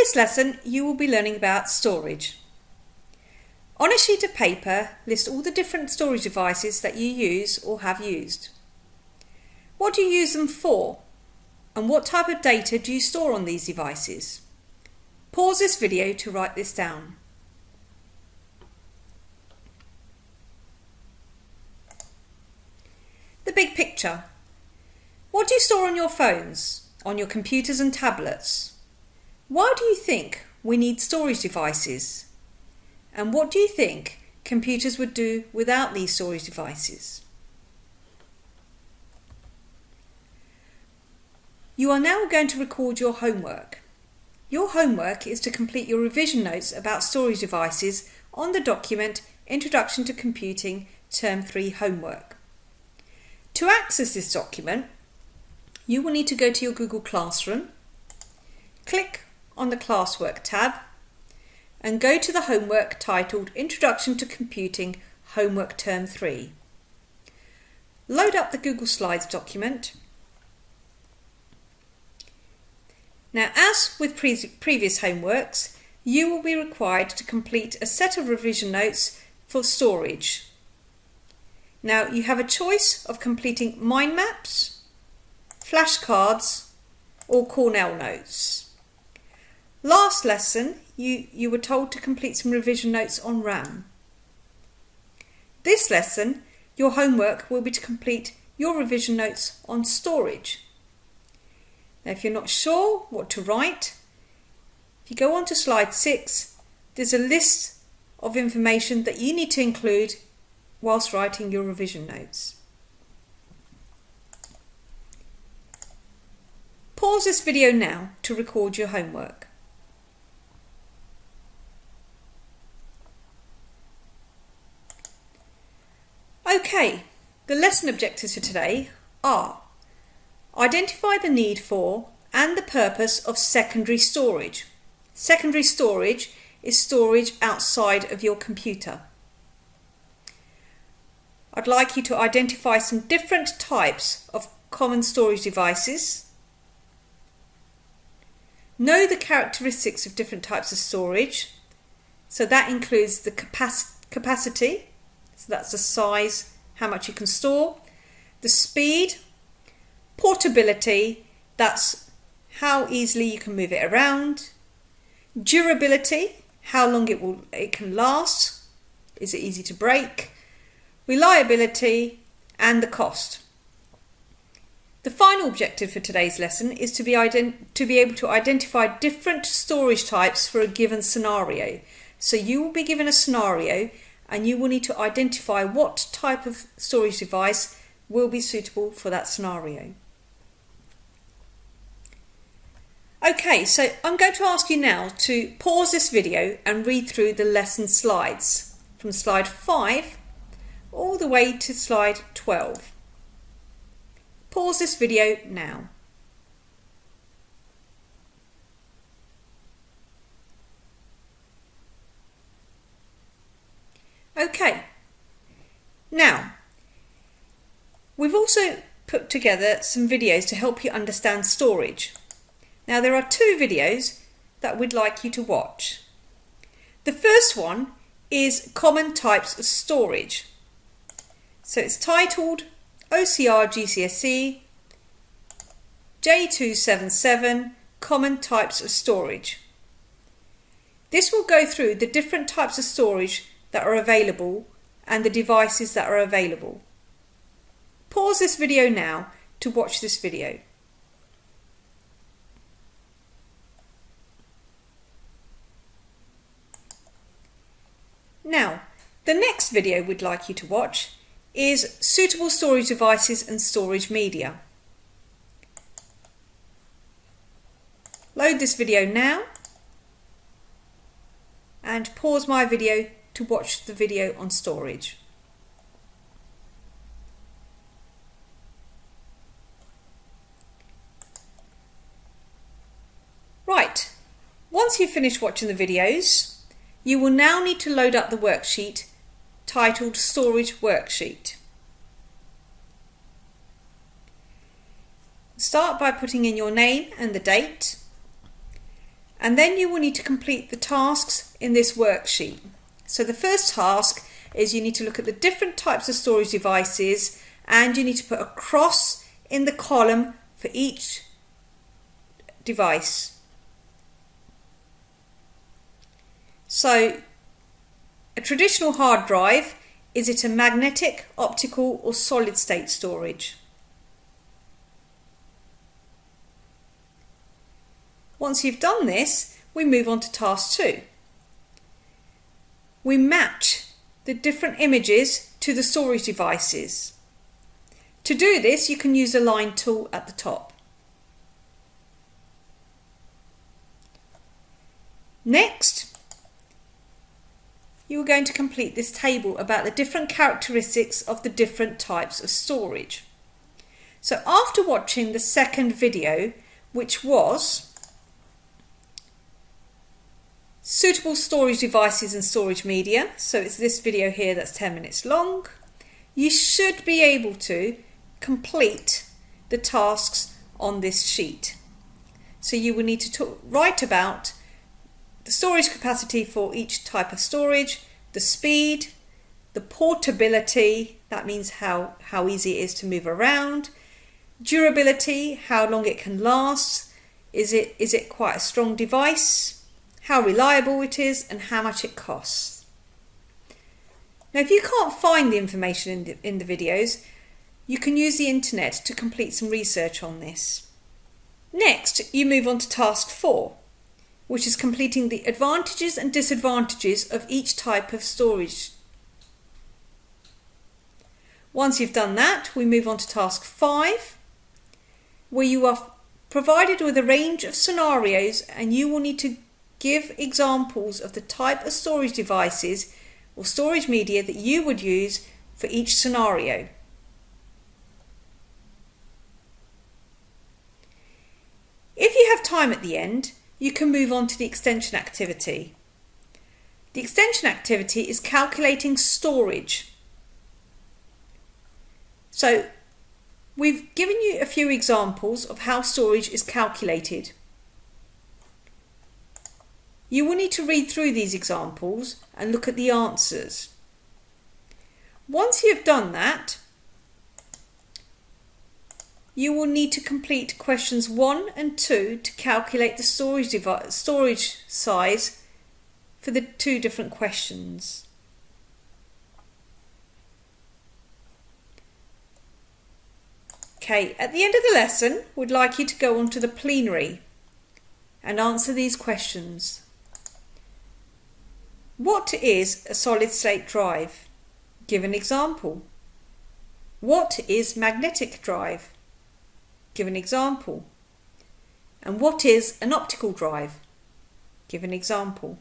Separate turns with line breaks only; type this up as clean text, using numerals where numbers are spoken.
this lesson, you will be learning about storage. On a sheet of paper, list all the different storage devices that you use or have used. What do you use them for? And what type of data do you store on these devices? Pause this video to write this down. The big picture. What do you store on your phones, on your computers and tablets? Why do you think we need storage devices? And what do you think computers would do without these storage devices? You are now going to record your homework. Your homework is to complete your revision notes about storage devices on the document Introduction to Computing Term 3 Homework. To access this document, you will need to go to your Google Classroom, click on the Classwork tab, and go to the homework titled Introduction to Computing Homework Term 3. Load up the Google Slides document. Now, as with previous homeworks, you will be required to complete a set of revision notes for storage. Now, you have a choice of completing mind maps, flashcards, or Cornell notes. Last lesson, you were told to complete some revision notes on RAM. This lesson, your homework will be to complete your revision notes on storage. Now, if you're not sure what to write, if you go on to slide 6, there's a list of information that you need to include whilst writing your revision notes. Pause this video now to record your homework. Okay, the lesson objectives for today are: identify the need for and the purpose of secondary storage. Secondary storage is storage outside of your computer. I'd like you to identify some different types of common storage devices. Know the characteristics of different types of storage. So that includes the capacity, so that's the size, how much you can store, the speed, portability, that's how easily you can move it around, durability, how long it can last, is it easy to break, reliability, and the cost. The final objective for today's lesson is to be able to identify different storage types for a given scenario. So you will be given a scenario and you will need to identify what type of storage device will be suitable for that scenario. Okay, so I'm going to ask you now to pause this video and read through the lesson slides from slide 5 all the way to slide 12. Pause this video now. Okay, now we've also put together some videos to help you understand storage. Now there are 2 videos that we'd like you to watch. The first one is Common Types of Storage. So it's titled OCR GCSE J277 Common Types of Storage. This will go through the different types of storage that are available and the devices that are available. Pause this video now to watch this video. Now, the next video we'd like you to watch is Suitable Storage Devices and Storage Media. Load this video now and pause my video to watch the video on storage. Right, once you've finished watching the videos, you will now need to load up the worksheet titled Storage Worksheet. Start by putting in your name and the date, And then you will need to complete the tasks in this worksheet. So the first task is you need to look at the different types of storage devices, and you need to put a cross in the column for each device. So a traditional hard drive, is it a magnetic, optical or solid state storage? Once you've done this, we move on to task 2. We match the different images to the storage devices. To do this, you can use the line tool at the top. Next, you are going to complete this table about the different characteristics of the different types of storage. So after watching the second video, which was suitable storage devices and storage media, so it's this video here that's 10 minutes long, you should be able to complete the tasks on this sheet. So you will need to write about the storage capacity for each type of storage, the speed, the portability, that means how easy it is to move around, durability, how long it can last, is it quite a strong device, how reliable it is, and how much it costs. Now, if you can't find the information in the videos, you can use the internet to complete some research on this. Next, you move on to task 4, which is completing the advantages and disadvantages of each type of storage. Once you've done that, we move on to task 5, where you are provided with a range of scenarios and you will need to give examples of the type of storage devices or storage media that you would use for each scenario. If you have time at the end, you can move on to the extension activity. The extension activity is calculating storage. So we've given you a few examples of how storage is calculated. You will need to read through these examples and look at the answers. Once you have done that, you will need to complete questions 1 and 2 to calculate the storage size for the 2 different questions. Okay, at the end of the lesson, we'd like you to go on to the plenary and answer these questions. What is a solid-state drive? Give an example. What is magnetic drive? Give an example. And what is an optical drive? Give an example.